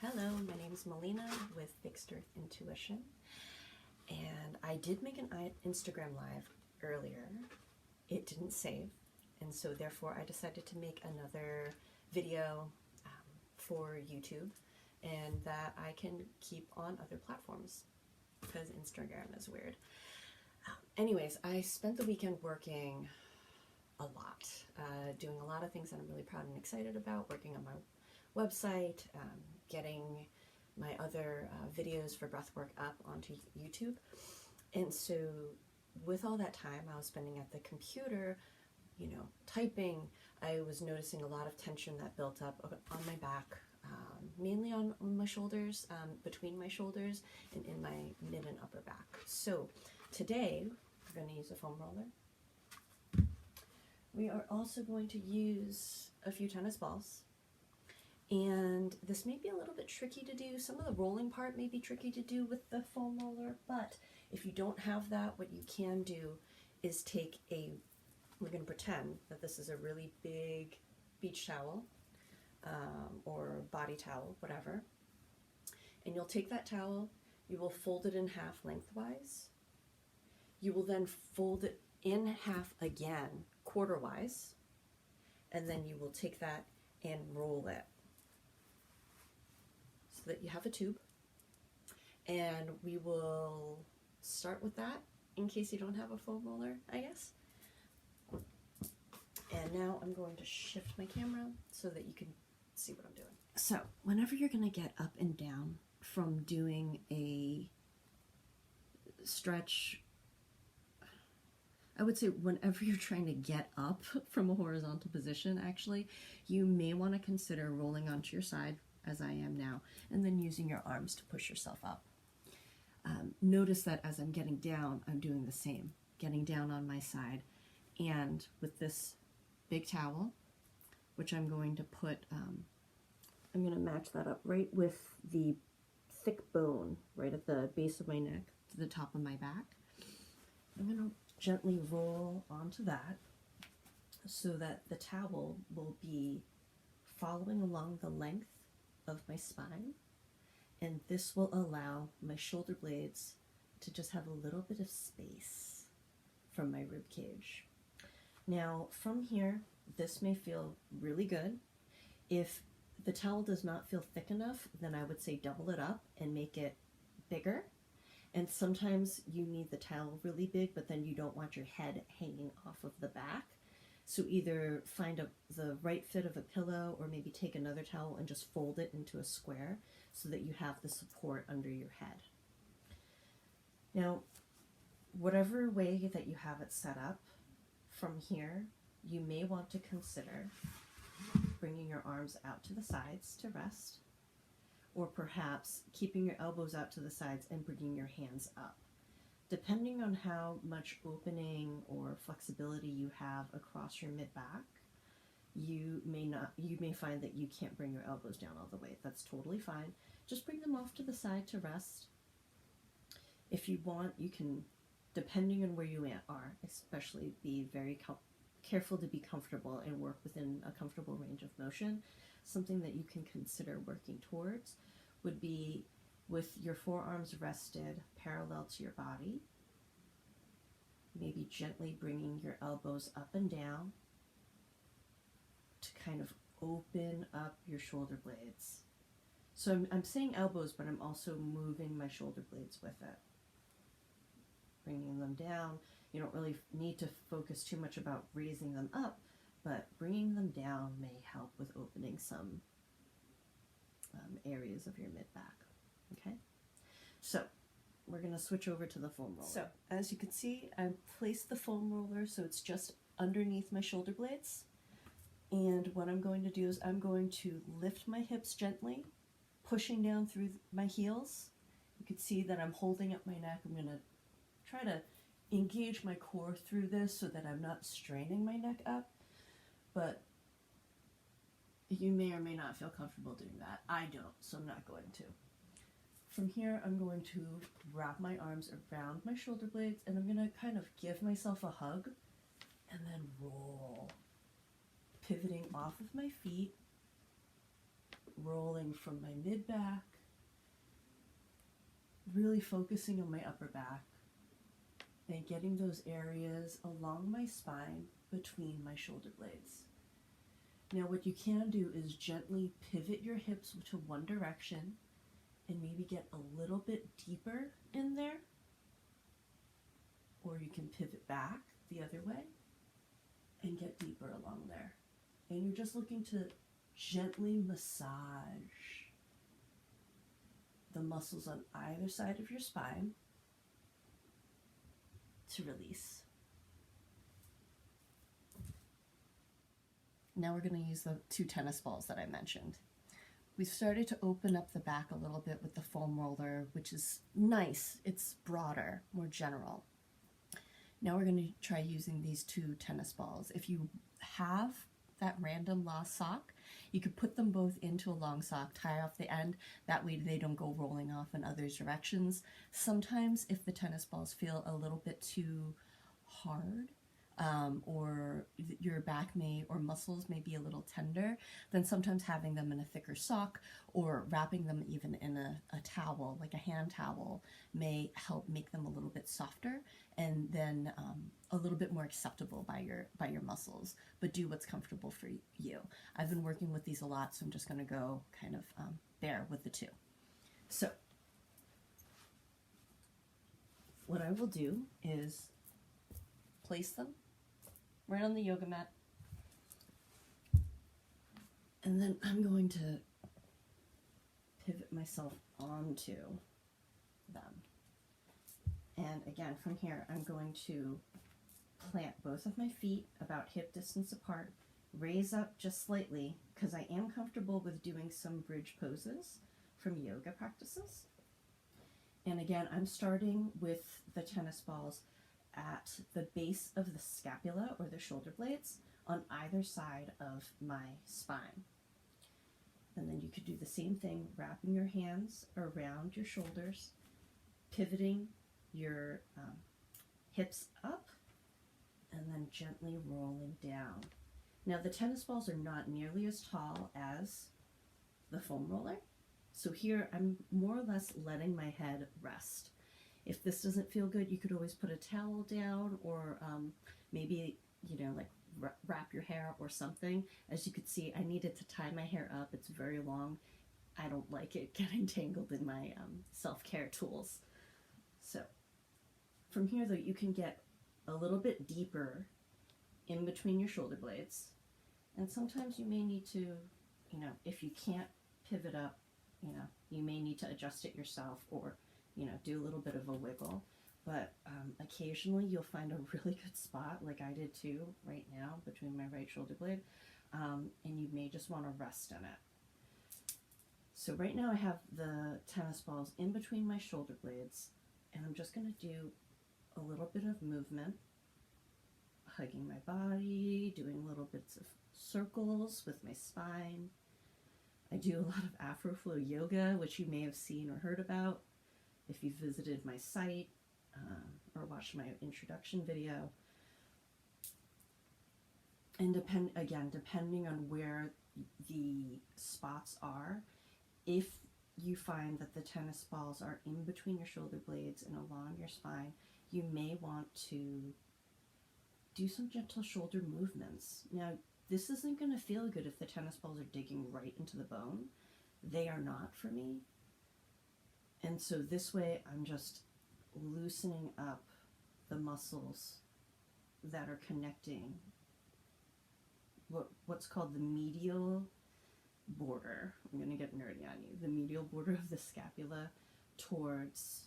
Hello, my name is Melina with Fixed Earth Intuition, and I did make an Instagram live earlier. It didn't save, and so therefore I decided to make another video for YouTube, and that I can keep on other platforms because Instagram is weird. Anyways, I spent the weekend working a lot, doing a lot of things that I'm really proud and excited about, working on my website, getting my other videos for breathwork up onto YouTube. And so with all that time I was spending at the computer, typing, I was noticing a lot of tension that built up on my back, mainly on my shoulders, between my shoulders, and in my mid and upper back. So today we're going to use a foam roller. We are also going to use a few tennis balls. And this may be a little bit tricky to do. Some of the rolling part may be tricky to do with the foam roller, but if you don't have that, what you can do is we're going to pretend that this is a really big beach towel or body towel, whatever. And you'll take that towel, you will fold it in half lengthwise. You will then fold it in half again, quarterwise, and then you will take that and roll it, so that you have a tube. And we will start with that in case you don't have a foam roller, I guess. And now I'm going to shift my camera so that you can see what I'm doing. So whenever you're going to get up and down from doing a stretch, I would say whenever you're trying to get up from a horizontal position, actually, you may want to consider rolling onto your side, as I am now, and then using your arms to push yourself up. Notice that as I'm getting down, I'm doing the same, getting down on my side, and with this big towel, which I'm going to put, I'm going to match that up right with the thick bone, right at the base of my neck, to the top of my back. I'm going to gently roll onto that so that the towel will be following along the length of my spine, and this will allow my shoulder blades to just have a little bit of space from my rib cage. Now from here, this may feel really good. If the towel does not feel thick enough, then I would say double it up and make it bigger. And sometimes you need the towel really big, but then you don't want your head hanging off of the back. So either find the right fit of a pillow, or maybe take another towel and just fold it into a square so that you have the support under your head. Now, whatever way that you have it set up, from here, you may want to consider bringing your arms out to the sides to rest, or perhaps keeping your elbows out to the sides and bringing your hands up. Depending on how much opening or flexibility you have across your mid-back, you may find that you can't bring your elbows down all the way. That's totally fine. Just bring them off to the side to rest. If you want, you can, depending on where you are, especially be very careful to be comfortable and work within a comfortable range of motion. Something that you can consider working towards would be with your forearms rested parallel to your body, maybe gently bringing your elbows up and down to kind of open up your shoulder blades. So I'm saying elbows, but I'm also moving my shoulder blades with it. Bringing them down. You don't really need to focus too much about raising them up, but bringing them down may help with opening some areas of your mid-back. Okay, so we're going to switch over to the foam roller. So as you can see, I've placed the foam roller so it's just underneath my shoulder blades. And what I'm going to do is I'm going to lift my hips gently, pushing down through my heels. You can see that I'm holding up my neck. I'm going to try to engage my core through this so that I'm not straining my neck up, but you may or may not feel comfortable doing that. I don't, so I'm not going to. From here, I'm going to wrap my arms around my shoulder blades, and I'm going to kind of give myself a hug and then roll, pivoting off of my feet, rolling from my mid-back, really focusing on my upper back, and getting those areas along my spine between my shoulder blades. Now what you can do is gently pivot your hips to one direction and maybe get a little bit deeper in there, or you can pivot back the other way and get deeper along there. And you're just looking to gently massage the muscles on either side of your spine to release. Now we're going to use the 2 tennis balls that I mentioned. We've started to open up the back a little bit with the foam roller, which is nice. It's broader, more general. Now we're going to try using these 2 tennis balls. If you have that random lost sock, you could put them both into a long sock, tie off the end. That way they don't go rolling off in other directions. Sometimes if the tennis balls feel a little bit too hard, or your back or muscles may be a little tender, then sometimes having them in a thicker sock or wrapping them even in a towel, like a hand towel, may help make them a little bit softer and then a little bit more acceptable by your muscles. But do what's comfortable for you. I've been working with these a lot, so I'm just going to go kind of bare with the 2. So what I will do is place them right on the yoga mat, and then I'm going to pivot myself onto them. And again, from here, I'm going to plant both of my feet about hip distance apart, raise up just slightly, because I am comfortable with doing some bridge poses from yoga practices. And again, I'm starting with the tennis balls at the base of the scapula or the shoulder blades on either side of my spine. And then you could do the same thing, wrapping your hands around your shoulders, pivoting your hips up, and then gently rolling down. Now the tennis balls are not nearly as tall as the foam roller, so here I'm more or less letting my head rest. If this doesn't feel good, you could always put a towel down, or maybe, like wrap your hair or something. As you could see, I needed to tie my hair up. It's very long. I don't like it getting tangled in my self-care tools. So from here, though, you can get a little bit deeper in between your shoulder blades. And sometimes you may need to, if you can't pivot up, you may need to adjust it yourself, or do a little bit of a wiggle. But occasionally you'll find a really good spot, like I did too right now, between my right shoulder blade, and you may just want to rest in it. So right now I have the tennis balls in between my shoulder blades, and I'm just going to do a little bit of movement, hugging my body, doing little bits of circles with my spine. I do a lot of Afro-Flow yoga, which you may have seen or heard about if you visited my site or watched my introduction video. And depending on where the spots are, if you find that the tennis balls are in between your shoulder blades and along your spine, you may want to do some gentle shoulder movements. Now, this isn't going to feel good if the tennis balls are digging right into the bone. They are not for me. And so this way, I'm just loosening up the muscles that are connecting what's called the medial border. I'm going to get nerdy on you. The medial border of the scapula towards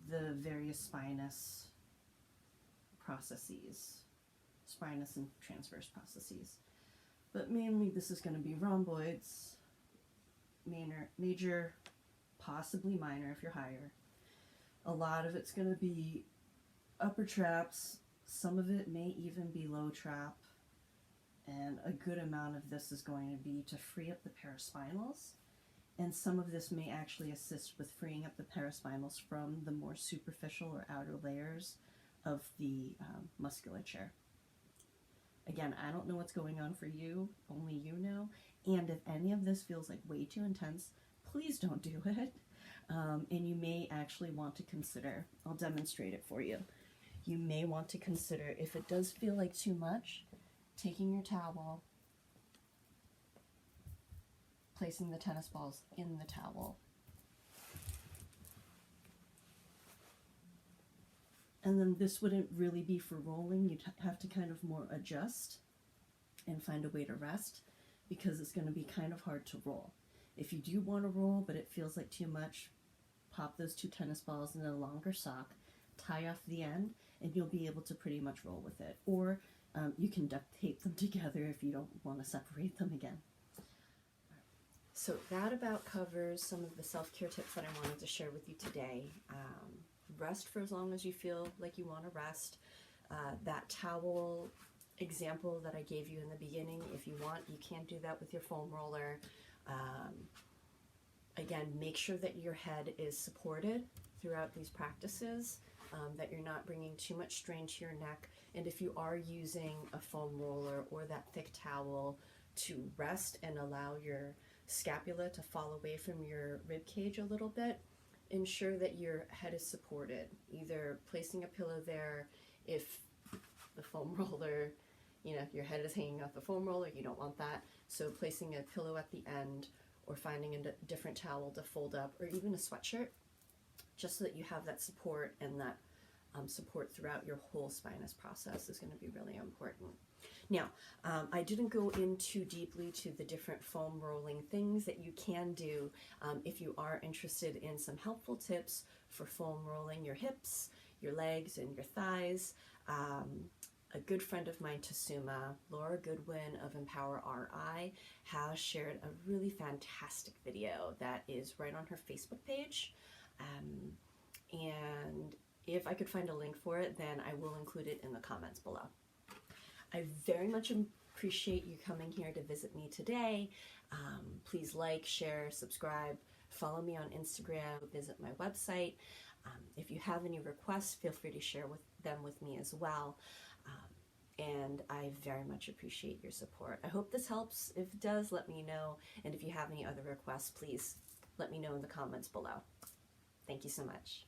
the various spinous processes, spinous and transverse processes. But mainly this is going to be rhomboids, major, possibly minor if you're higher. A lot of it's going to be upper traps. Some of it may even be low trap. And a good amount of this is going to be to free up the paraspinals. And some of this may actually assist with freeing up the paraspinals from the more superficial or outer layers of the musculature. Again, I don't know what's going on for you, only you know. And if any of this feels like way too intense, please don't do it. And you may actually want to consider, I'll demonstrate it for you. You may want to consider, if it does feel like too much, taking your towel, placing the tennis balls in the towel, and then this wouldn't really be for rolling. You'd have to kind of more adjust and find a way to rest, because it's going to be kind of hard to roll. If you do want to roll but it feels like too much, pop those 2 tennis balls in a longer sock, tie off the end, and you'll be able to pretty much roll with it. Or you can duct tape them together if you don't want to separate them again. So that about covers some of the self-care tips that I wanted to share with you today. Rest for as long as you feel like you want to rest. That towel example that I gave you in the beginning, if you want, you can do that with your foam roller. Again, make sure that your head is supported throughout these practices, that you're not bringing too much strain to your neck. And if you are using a foam roller or that thick towel to rest and allow your scapula to fall away from your rib cage a little bit, ensure that your head is supported, either placing a pillow there. If the foam roller, your head is hanging off the foam roller, you don't want that. So placing a pillow at the end, or finding a different towel to fold up, or even a sweatshirt, just so that you have that support, and that support throughout your whole spinous process is going to be really important. Now, I didn't go in too deeply to the different foam rolling things that you can do. If you are interested in some helpful tips for foam rolling your hips, your legs, and your thighs, a good friend of mine, Tasuma, Laura Goodwin of Empower RI, has shared a really fantastic video that is right on her Facebook page. And if I could find a link for it, then I will include it in the comments below. I very much appreciate you coming here to visit me today. Please like, share, subscribe, follow me on Instagram, visit my website. If you have any requests, feel free to share them with me as well. And I very much appreciate your support. I hope this helps. If it does, let me know. And if you have any other requests, please let me know in the comments below. Thank you so much.